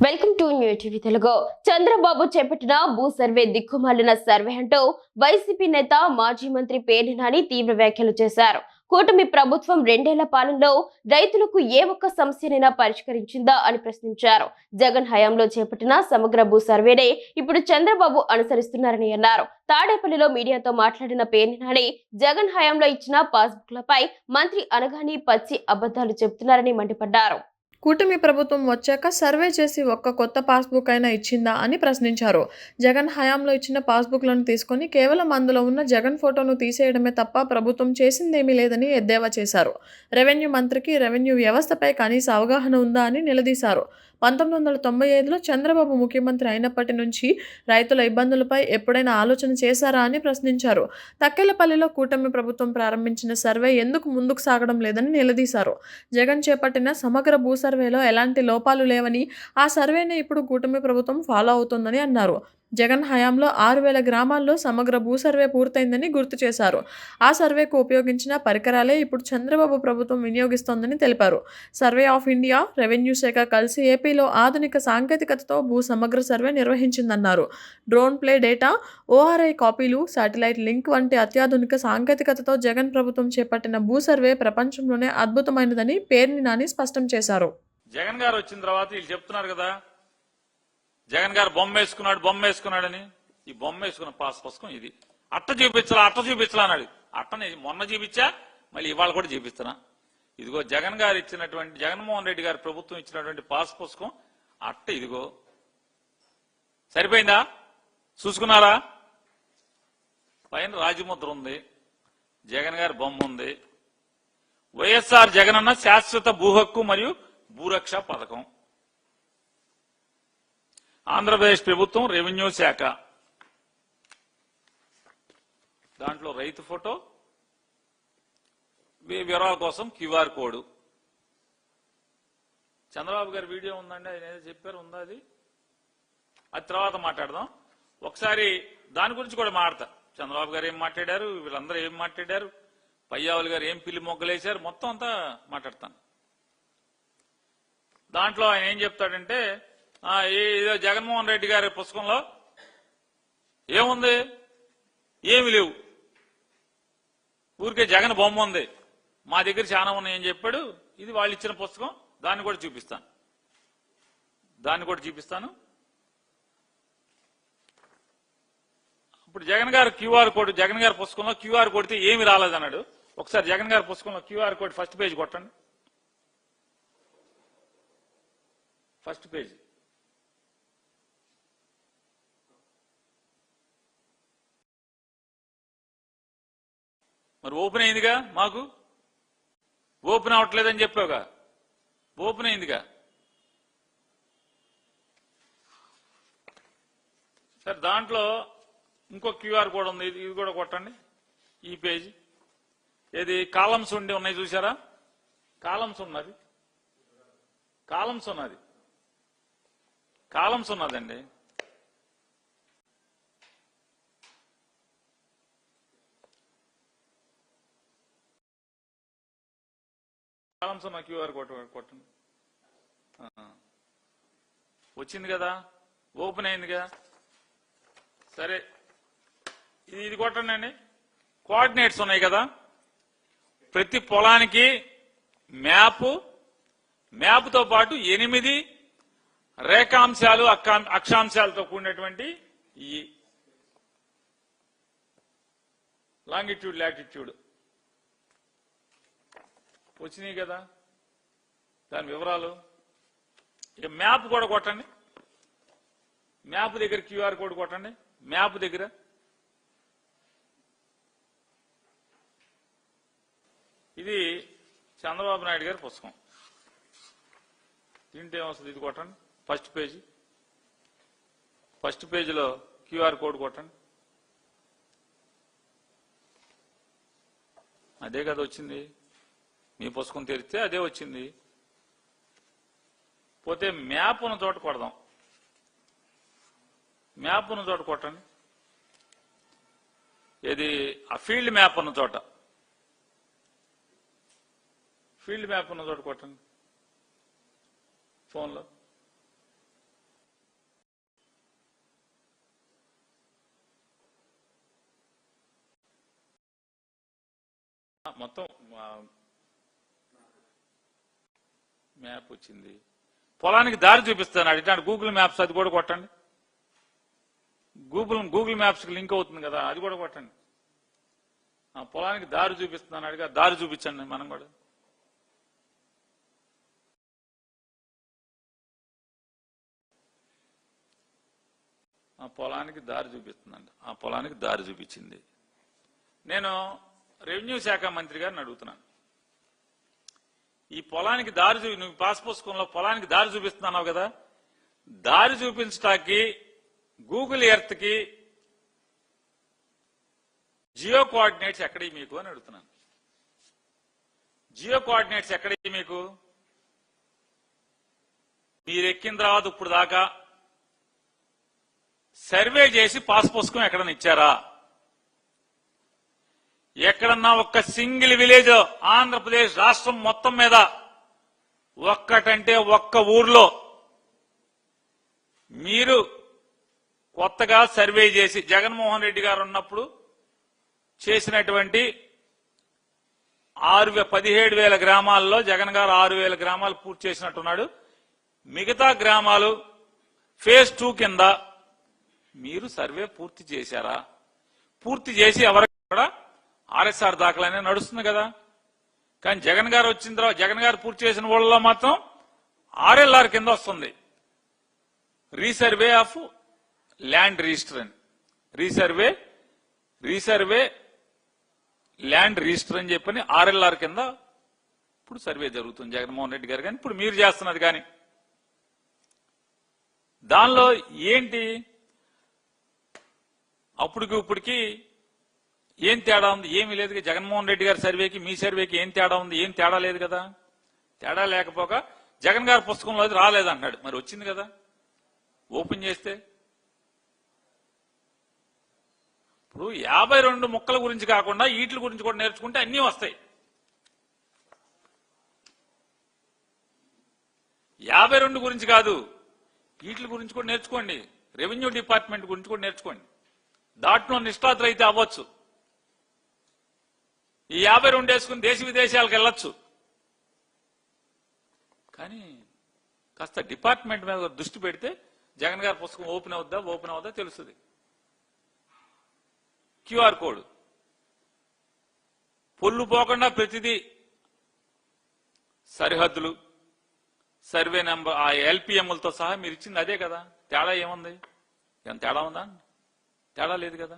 Welcome to new TV Telugu. Chandrababu చేపట్టిన భూ survey దిక్కుమాలిన సర్వే అంటూ వైసీపీ నేత మాజీ మంత్రి పేర్ని నాని తీవ్ర వ్యాఖ్యలు చేశారు. కూటమి ప్రభుత్వం 2 ఏళ్ల పాలనలో రైతులకు ఏ ఒక్క సమస్యనైనా పరిష్కరించిందా అని ప్రశ్నించారు. జగన్ హయాంలో చేపట్టిన సమగ్ర భూ సర్వేనే ఇప్పుడు చంద్రబాబు అనుసరిస్తున్నారని అన్నారు. తాడేపల్లిలో మీడియాతో మాట్లాడిన పేర్ని నాని జగన్ హయాంలో ఇచ్చిన పాస్బుక్లపై మంత్రి అనగాని పచ్చి అబద్ధాలు చెబుతున్నారని మండిపడ్డారు. కూటమి ప్రభుత్వం వచ్చాక సర్వే చేసి ఒక్క కొత్త పాస్బుక్ అయినా ఇచ్చిందా అని ప్రశ్నించారు. జగన్ హయాంలో ఇచ్చిన పాస్బుక్లను తీసుకొని కేవలం అందులో ఉన్న జగన్ ఫోటోను తీసేయడమే తప్ప ప్రభుత్వం చేసిందేమీ లేదని ఎద్దేవా చేశారు. రెవెన్యూ మంత్రికి రెవెన్యూ వ్యవస్థపై కనీస అవగాహన ఉందా అని నిలదీశారు. 1995లో చంద్రబాబు ముఖ్యమంత్రి అయినప్పటి నుంచి రైతుల ఇబ్బందులపై ఎప్పుడైనా ఆలోచన చేశారా అని ప్రశ్నించారు. తక్కెళ్లపల్లిలో కూటమి ప్రభుత్వం ప్రారంభించిన సర్వే ఎందుకు ముందుకు సాగడం లేదని నిలదీశారు. జగన్ చేపట్టిన సమగ్ర భూ సర్వేలో ఎలాంటి లోపాలు లేవని, ఆ సర్వేనే ఇప్పుడు కూటమి ప్రభుత్వం ఫాలో అవుతోందని అన్నారు. జగన్ హయాంలో 6000 గ్రామాల్లో సమగ్ర భూ సర్వే పూర్తయిందని గుర్తు చేశారు. ఆ సర్వేకు ఉపయోగించిన పరికరాలే ఇప్పుడు చంద్రబాబు ప్రభుత్వం వినియోగిస్తోందని తెలిపారు. సర్వే ఆఫ్ ఇండియా, రెవెన్యూ శాఖ కలిసి ఏపీలో ఆధునిక సాంకేతికతతో భూ సమగ్ర సర్వే నిర్వహించిందన్నారు. డ్రోన్ ప్లే డేటా, ఓఆర్ఐ కాపీలు, శాటిలైట్ లింక్ వంటి అత్యాధునిక సాంకేతికతతో జగన్ ప్రభుత్వం చేపట్టిన భూ సర్వే ప్రపంచంలోనే అద్భుతమైనదని పేర్ని నాని స్పష్టం చేశారు. జగన్ గారు వచ్చిన తర్వాత వీళ్ళు చెప్తున్నారు కదా, జగన్ గారు బొమ్మ వేసుకున్నాడని. ఈ బొమ్మ వేసుకున్న పాస్ పుస్తకం ఇది. అట్ట చూపించాలా అన్నాడు. అట్టని మొన్న చూపించా, మళ్ళీ ఇవాళ కూడా చూపిస్తున్నా. ఇదిగో జగన్ గారు ఇచ్చినటువంటి, జగన్మోహన్ రెడ్డి గారి ప్రభుత్వం ఇచ్చినటువంటి పాస్ పుస్తకం అట్ట. ఇదిగో సరిపోయిందా? చూసుకున్నారా? పైన రాజముద్ర ఉంది, జగన్ గారి బొమ్మ ఉంది. వైఎస్ఆర్ జగన్ అన్న శాశ్వత భూ హక్కు మరియు భూరక్ష పథకం. ఆంధ్రప్రదేశ్ ప్రభుత్వం రెవెన్యూ శాఖ, దాంట్లో రైతు ఫోటో, వివరాల కోసం క్యూఆర్ కోడ్. చంద్రబాబు గారి వీడియో ఉందండి, ఆయన ఏదో చెప్పారు, ఉందా అది తర్వాత మాట్లాడదాం. ఒకసారి దాని గురించి కూడా మాట్లాడతా. చంద్రబాబు గారు ఏం మాట్లాడారు, వీళ్ళందరూ ఏం మాట్లాడారు, పయ్యావులు గారు ఏం పిల్లి మొగ్గలేశారు, మొత్తం అంతా మాట్లాడతాను. దాంట్లో ఆయన ఏం చెప్తాడంటే, ఏదో జగన్మోహన్ రెడ్డి గారి పుస్తకంలో ఏముంది, ఏమి లేవు, ఊరికే జగన్ బొమ్మ ఉంది, మా దగ్గర చాలా ఉన్నాయని చెప్పాడు. ఇది వాళ్ళు ఇచ్చిన పుస్తకం, దాన్ని కూడా చూపిస్తాను. ఇప్పుడు జగన్ గారు క్యూఆర్ కోడ్, జగన్ గారి పుస్తకంలో క్యూఆర్ కొడితే ఏమి రాలేదన్నాడు. ఒకసారి జగన్ గారి పుస్తకంలో క్యూఆర్ కోడ్ ఫస్ట్ పేజ్ కొట్టండి. ఫస్ట్ పేజ్ మరి ఓపెన్ అయిందిగా, మాకు ఓపెన్ అవ్వట్లేదని చెప్పావుగా, ఓపెన్ అయిందిగా. సరే, దాంట్లో ఇంకో క్యూఆర్ కోడ్ ఉంది, ఇది కూడా కొట్టండి. ఈ పేజీ ఏది కాలమ్స్ ఉండి ఉన్నాయి చూసారా, కాలమ్స్ ఉన్నది, కాలమ్స్ ఉన్నదండి. కాలమ్స్ ఉన్న క్యూఆర్ కోడ్ కొట్టండి. వచ్చింది కదా, ఓపెన్ అయిందిగా. సరే, ఇది కొట్టండి అండి. కోఆర్డినేట్స్ ఉన్నాయి కదా, ప్రతి పొలానికి మ్యాప్తో పాటు 8 రేఖాంశాలు, అక్షాంశాలతో కూడినటువంటి ఈ లాంగిట్యూడ్, లాటిట్యూడ్ వచ్చినాయి కదా, దాని వివరాలు. ఇక మ్యాప్ కూడా కొట్టండి. మ్యాప్ దగ్గర క్యూఆర్ కోడ్ కొట్టండి. మ్యాప్ దగ్గర ఇది చంద్రబాబు నాయుడు గారి పుస్తకం. దీంట్లో ఏమొస్తుంది, ఇది కొట్టండి. ఫస్ట్ పేజీలో క్యూఆర్ కోడ్ కొట్టండి. అదే కదా వచ్చింది, మీ పుస్తకం తెరిస్తే అదే వచ్చింది. పోతే మ్యాప్ ఉన్న చోట కొడదాం. మ్యాప్ ఉన్న చోట కొట్టండి. ఇది ఆ ఫీల్డ్ మ్యాప్ ఉన్న చోట కొట్టండి. ఫోన్లో మొత్తం మ్యాప్ వచ్చింది. పొలానికి దారి చూపిస్తాను అడిగినాడు. గూగుల్ మ్యాప్స్ అది కూడా కొట్టండి. గూగుల్ మ్యాప్స్ కి లింక్ అవుతుంది కదా, అది కూడా కొట్టండి. పొలానికి దారి చూపిస్తున్నాను అడిగా, దారి చూపించండి మనం కూడా. ఆ పొలానికి దారి చూపిస్తుందండి. ఆ పొలానికి దారి చూపించింది. నేను రెవెన్యూ శాఖ మంత్రి గారిని అడుగుతున్నాను, ఈ పొలానికి దారి నువ్వు పాస్ పుస్తకంలో పొలానికి దారి చూపిస్తున్నావు కదా, దారి చూపించడానికి గూగుల్ ఎర్త్ కి జియో కోఆర్డినేట్స్ ఎక్కడి మీకు అని అడుగుతున్నాను. జియో కోఆర్డినేట్స్ ఎక్కడి మీకు? మీరు ఎక్కిన తర్వాత ఇప్పుడు దాకా సర్వే చేసి పాస్ పుస్తకం ఎక్కడన్నా ఇచ్చారా? ఎక్కడన్నా ఒక్క సింగిల్ విలేజ్ ఆంధ్రప్రదేశ్ రాష్ట్రం మొత్తం మీద ఒక్కటంటే ఒక్క ఊర్లో మీరు కొత్తగా సర్వే చేసి జగన్మోహన్ రెడ్డి గారు ఉన్నప్పుడు చేసినటువంటి 17,000 గ్రామాల్లో జగన్ గారు 6,000 గ్రామాలు పూర్తి చేసినట్టున్నాడు. మిగతా గ్రామాలు ఫేజ్ 2 కింద మీరు సర్వే పూర్తి చేశారా? పూర్తి చేసి ఎవరికి కూడా ఆర్ఎస్ఆర్ దాఖలనే నడుస్తుంది కదా. కానీ జగన్ గారు వచ్చిన తర్వాత జగన్ గారు పూర్తి చేసిన వాళ్ళలో మాత్రం ఆర్ఎల్ఆర్ కింద వస్తుంది, రీసర్వే ఆఫ్ ల్యాండ్ రిజిస్టర్ అని. రీసర్వే ల్యాండ్ రిజిస్టర్ అని చెప్పని ఆర్ఎల్ఆర్ కింద ఇప్పుడు సర్వే జరుగుతుంది జగన్మోహన్ రెడ్డి గారు. కానీ ఇప్పుడు మీరు చేస్తున్నది కానీ దానిలో ఏంటి? అప్పటికి ఇప్పటికి ఏం తేడా ఉంది? ఏమీ లేదు. జగన్మోహన్ రెడ్డి గారి సర్వేకి మీ సర్వేకి ఏం తేడా ఉంది? ఏం తేడా లేదు కదా. తేడా లేకపోగా జగన్ గారి పుస్తకంలో అది రాలేదన్నాడు, మరి వచ్చింది కదా ఓపెన్ చేస్తే. ఇప్పుడు 52 ముక్కల గురించి కాకుండా వీటి గురించి కూడా నేర్చుకుంటే అన్నీ వస్తాయి. 52 గురించి కాదు, వీటి గురించి కూడా నేర్చుకోండి. రెవెన్యూ డిపార్ట్మెంట్ గురించి కూడా నేర్చుకోండి. దాంట్లో నిష్ఠాతులు అయితే అవ్వచ్చు. ఈ 52 వేసుకుని దేశ విదేశాలకు వెళ్ళొచ్చు. కానీ కాస్త డిపార్ట్మెంట్ మీద దృష్టి పెడితే జగన్ గారి పుస్తకం ఓపెన్ అవుద్దా తెలుస్తుంది. క్యూఆర్ కోడ్ పొల్లు పోకుండా ప్రతిదీ సరిహద్దులు సర్వే నెంబర్ ఆ ఎల్పిఎంలతో సహా మీరు ఇచ్చింది అదే కదా. తేడా ఏముంది? ఏం తేడా ఉందా? తేడా లేదు కదా.